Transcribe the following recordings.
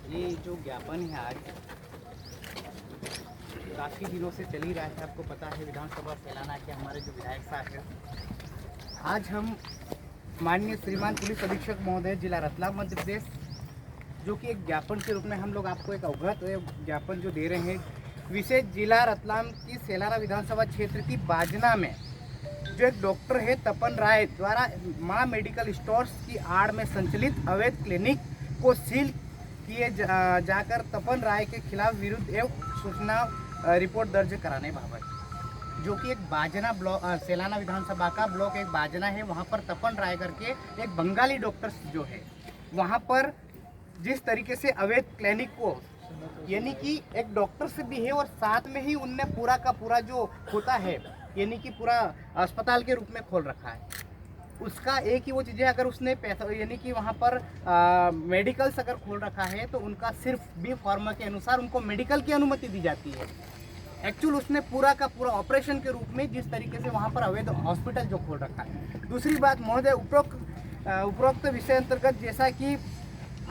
ये जो ज्ञापन है आज काफ़ी दिनों से चल ही रहा है। आपको पता है विधानसभा सैलाना के हमारे जो विधायक साहब हैं, आज हम माननीय श्रीमान पुलिस अधीक्षक महोदय जिला रतलाम मध्य प्रदेश, जो कि एक ज्ञापन के रूप में हम लोग आपको एक अवगत ज्ञापन जो दे रहे हैं, विशेष जिला रतलाम की सैलाना विधानसभा क्षेत्र की बाजना में जो एक डॉक्टर है तपन राय द्वारा माँ मेडिकल स्टोर्स की आड़ में संचालित अवैध क्लिनिक को सील किए जाकर तपन राय के खिलाफ विरुद्ध एवं सूचना रिपोर्ट दर्ज कराने बाबत, जो कि एक बाजना ब्लॉक सैलाना विधानसभा का ब्लॉक एक बाजना है, वहाँ पर तपन राय करके एक बंगाली डॉक्टर जो है, वहाँ पर जिस तरीके से अवैध क्लिनिक को यानी कि एक डॉक्टर से भी है और साथ में ही उनने पूरा का पूरा जो होता है यानी कि पूरा अस्पताल के रूप में खोल रखा है। उसका एक ही वो चीज़ है, अगर उसने पैसा यानी कि वहाँ पर मेडिकल्स अगर खोल रखा है तो उनका सिर्फ बी फार्मा के अनुसार उनको मेडिकल की अनुमति दी जाती है। एक्चुअल उसने पूरा का पूरा ऑपरेशन के रूप में जिस तरीके से वहाँ पर अवैध हॉस्पिटल जो खोल रखा है। दूसरी बात महोदय, उपरोक्त विषय अंतर्गत जैसा कि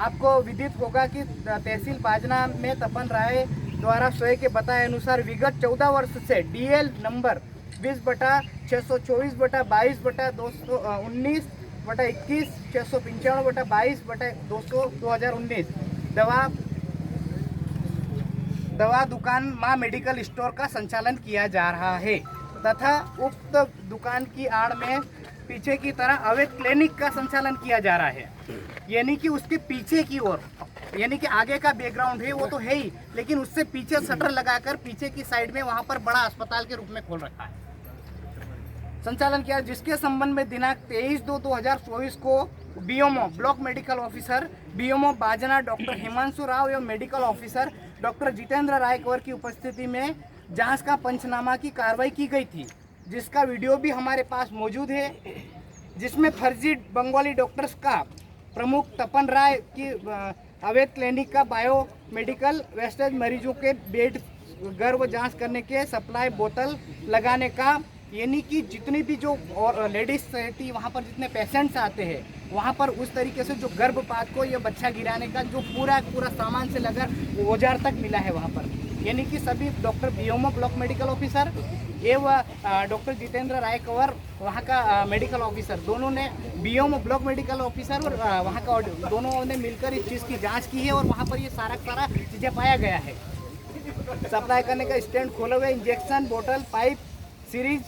आपको विदित होगा कि तहसील बाजना में तपन राय द्वारा स्वयं के बताए अनुसार विगत 14 वर्ष से DL नंबर 20/624/22/219/21 695/22/2019 दवा दुकान माँ मेडिकल स्टोर का संचालन किया जा रहा है तथा उक्त दुकान की आड़ में पीछे की तरह अवैध क्लिनिक का संचालन किया जा रहा है। यानी कि उसके पीछे की ओर यानी कि आगे का बैकग्राउंड है वो तो है ही, लेकिन उससे पीछे शटर लगाकर पीछे की साइड में वहां पर बड़ा अस्पताल के रूप में खोल रखा है, संचालन किया, जिसके संबंध में दिनांक 23/2/2024 को BMO block medical officer BMO बाजना डॉक्टर हिमांशु राव एवं medical officer doctor Jitendra Raikwar की उपस्थिति में जांच का पंचनामा की कार्रवाई की गई थी, जिसका वीडियो भी हमारे पास मौजूद है, जिसमें फर्जी बंगाली डॉक्टर्स का प्रमुख तपन राय की अवैध क्लिनिक का बायो मेडिकल वेस्टेज मरीजों के बेड गर्भ जांच करने के सप्लाई बोतल लगाने का, यानी कि जितनी भी जो और लेडीज रहती वहाँ पर जितने पेशेंट्स आते हैं वहाँ पर उस तरीके से जो गर्भपात को या बच्चा गिराने का जो पूरा सामान से लगा औजार तक मिला है वहाँ पर, यानी कि सभी doctor BMO block medical officer एवं डॉक्टर जितेंद्र राय कंवर वहाँ का मेडिकल ऑफिसर, दोनों ने BMO ब्लॉक मेडिकल ऑफिसर और वहाँ का दोनों ने मिलकर इस चीज़ की जांच की है और वहाँ पर ये सारा चीज़ें पाया गया है। सप्लाई करने का स्टैंड खोले हुए इंजेक्शन बोतल पाइप सीरीज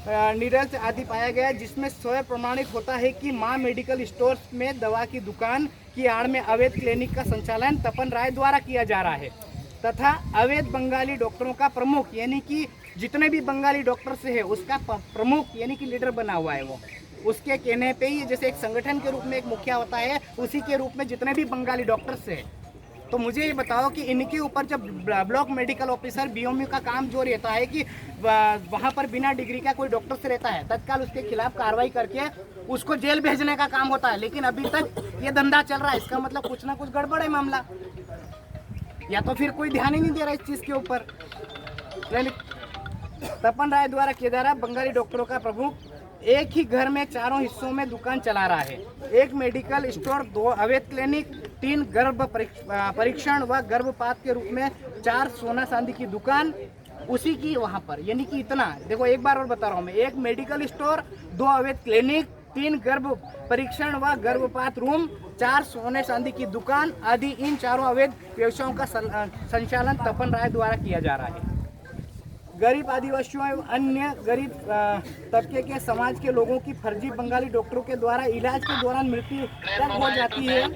नीडल्स आदि पाया गया, जिसमें स्वयं प्रमाणित होता है कि माँ मेडिकल स्टोर्स में दवा की दुकान की आड़ में अवैध क्लिनिक का संचालन तपन राय द्वारा किया जा रहा है तथा अवैध बंगाली डॉक्टरों का प्रमुख यानी कि जितने भी बंगाली डॉक्टर्स है उसका प्रमुख यानी कि लीडर बना हुआ है वो, उसके कहने पे ही जैसे एक संगठन के रूप में एक मुखिया होता है उसी के रूप में जितने भी बंगाली डॉक्टर्स है। तो मुझे ये बताओ कि इनके ऊपर जब ब्लॉक मेडिकल ऑफिसर BMO का काम जो रहता है कि वहाँ पर बिना डिग्री का कोई डॉक्टर से रहता है तत्काल उसके खिलाफ कार्रवाई करके उसको जेल भेजने का काम होता है, लेकिन अभी तक ये धंधा चल रहा है, इसका मतलब कुछ ना कुछ गड़बड़ है मामला, या तो फिर कोई ध्यान ही नहीं दे रहा इस चीज़ के ऊपर। तपन राय द्वारा किया जा रहा बंगाली डॉक्टरों का प्रमुख एक ही घर में 4 हिस्सों में दुकान चला रहा है, 1 मेडिकल स्टोर, 2 अवैध क्लिनिक, 3 गर्भ परीक्षण व गर्भपात के रूप में 4 सोना चांदी की दुकान उसी की वहाँ पर, यानी कि इतना देखो एक बार और बता रहा हूँ मैं, 1 मेडिकल स्टोर, 2 अवैध क्लिनिक, 3 गर्भ परीक्षण व गर्भपात रूम, 4 सोने चांदी की दुकान आदि इन चारों अवैध व्यवसायों का संचालन तपन राय द्वारा किया जा रहा है। गरीब आदिवासियों एवं अन्य गरीब तबके के समाज के लोगों की फर्जी बंगाली डॉक्टरों के द्वारा इलाज के दौरान मृत्यु तक हो जाती है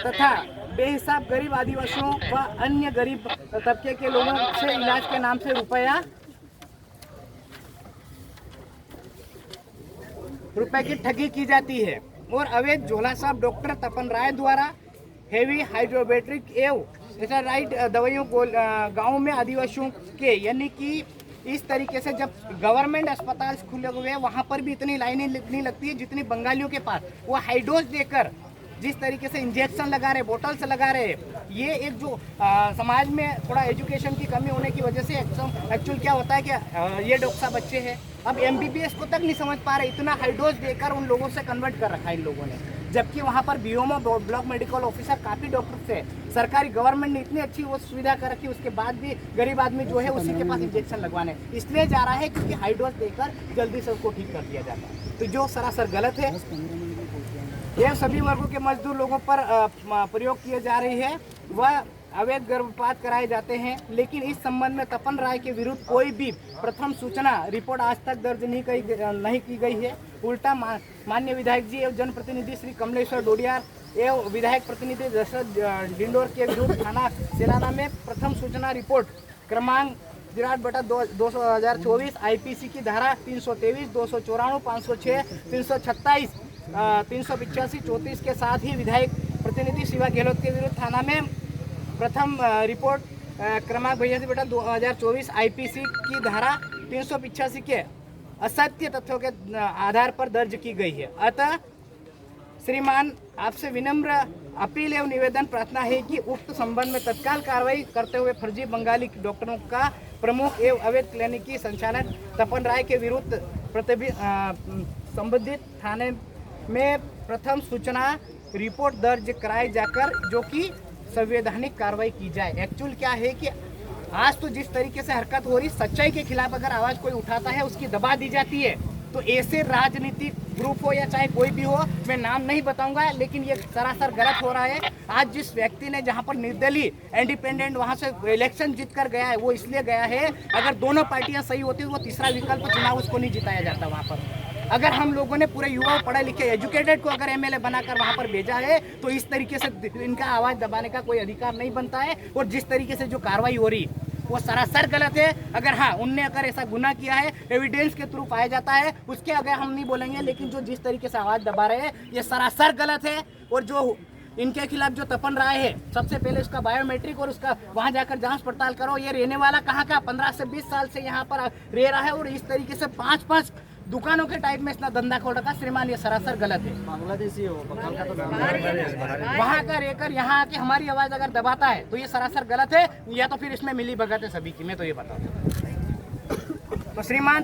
तथा बेहिसाब गरीब आदिवासियों व अन्य गरीब तबके के लोगों से इलाज के नाम से रुपए की ठगी की जाती है और अवैध झोला साहब डॉक्टर तपन राय द्वारा हेवी हाइड्रोबेट्रिक एवं राइट दवाइयों को गाँव में आदिवासियों के यानी कि इस तरीके से जब गवर्नमेंट अस्पताल खुले हुए हैं वहाँ पर भी इतनी लाइनें नहीं लगती है जितनी बंगालियों के पास, वो हाइडोज देकर जिस तरीके से इंजेक्शन लगा रहे, बोटल्स लगा रहे, ये एक जो समाज में थोड़ा एजुकेशन की कमी होने की वजह से एक्चुअल क्या होता है कि ये डॉक्टर बच्चे हैं अब MBBS को तक नहीं समझ पा रहे, इतना हाइडोज देकर उन लोगों से कन्वर्ट कर रखा है इन लोगों ने। जबकि वहाँ पर बीओमओ ब्लॉक मेडिकल ऑफिसर काफ़ी डॉक्टर थे। सरकारी गवर्नमेंट ने इतनी अच्छी वो सुविधा कर रखी, उसके बाद भी गरीब आदमी जो है उसी के पास इंजेक्शन लगवाने इसलिए जा रहा है क्योंकि हाई डोज देकर जल्दी से उसको ठीक कर दिया जाता है, तो जो सरासर गलत है। यह सभी वर्गों के मजदूर लोगों पर प्रयोग किए जा रही है, वह अवैध गर्भपात कराए जाते हैं। लेकिन इस संबंध में तपन राय के विरुद्ध कोई भी प्रथम सूचना रिपोर्ट आज तक दर्ज नहीं की गई है। उल्टा माननीय विधायक जी एवं जनप्रतिनिधि श्री कमलेश्वर डोडियार एवं विधायक प्रतिनिधि दशरथ डिंडोर के विरुद्ध थाना सेलाना में प्रथम सूचना रिपोर्ट क्रमांक 0/2024 IPC की धारा 323, 294, 506, 327, 385, 34 के साथ ही विधायक प्रतिनिधि शिवा गहलोत के विरुद्ध थाना में प्रथम रिपोर्ट क्रमांक 82/2024 IPC की धारा 385 के असत्य तथ्यों के आधार पर दर्ज की गई है। अतः श्रीमान आपसे विनम्र अपील एवं निवेदन प्रार्थना है कि उक्त संबंध में तत्काल कार्रवाई करते हुए फर्जी बंगाली डॉक्टरों का प्रमुख एवं अवैध क्लिनिक की संचालक तपन राय के विरुद्ध संबंधित थाने में प्रथम सूचना रिपोर्ट दर्ज कराई जाकर जो कि संवैधानिक कार्रवाई की जाए। एक्चुअल क्या है कि आज तो जिस तरीके से हरकत हो रही, सच्चाई के खिलाफ अगर आवाज़ कोई उठाता है उसकी दबा दी जाती है। तो ऐसे राजनीतिक ग्रुप हो या चाहे कोई भी हो, मैं नाम नहीं बताऊंगा, लेकिन ये सरासर गलत हो रहा है। आज जिस व्यक्ति ने जहां पर निर्दलीय इंडिपेंडेंट वहां से इलेक्शन जीत कर गया है, वो इसलिए गया है अगर दोनों पार्टियां सही होती तो वो तीसरा विकल्प चुनाव उसको नहीं जिताया जाता वहां पर। अगर हम लोगों ने पूरे युवाओं पढ़े लिखे एजुकेटेड को अगर MLA बनाकर वहां पर भेजा है तो इस तरीके से इनका आवाज़ दबाने का कोई अधिकार नहीं बनता है। और जिस तरीके से जो कार्रवाई हो रही वो सरासर गलत है। अगर हाँ उनने अगर ऐसा गुनाह किया है, एविडेंस के थ्रू पाया जाता है, उसके अगर हम नहीं बोलेंगे, लेकिन जो जिस तरीके से आवाज़ दबा रहे हैं ये सरासर गलत है। और जो इनके खिलाफ जो तपन राय है, सबसे पहले उसका बायोमेट्रिक और उसका वहां जाकर जांच पड़ताल करो। ये रहने वाला कहाँ का 15 से 20 साल से यहाँ पर रह रहा है और इस तरीके से 5-5 दुकानों के टाइप में इतना धंधा खोल रखा। श्रीमान ये सरासर गलत है। बांग्लादेशी हो, वहाँ का रहकर यहाँ आके हमारी आवाज़ अगर दबाता है तो ये सरासर गलत है, या तो फिर इसमें मिली भगत है सभी की, मैं तो ये बताऊँ। तो श्रीमान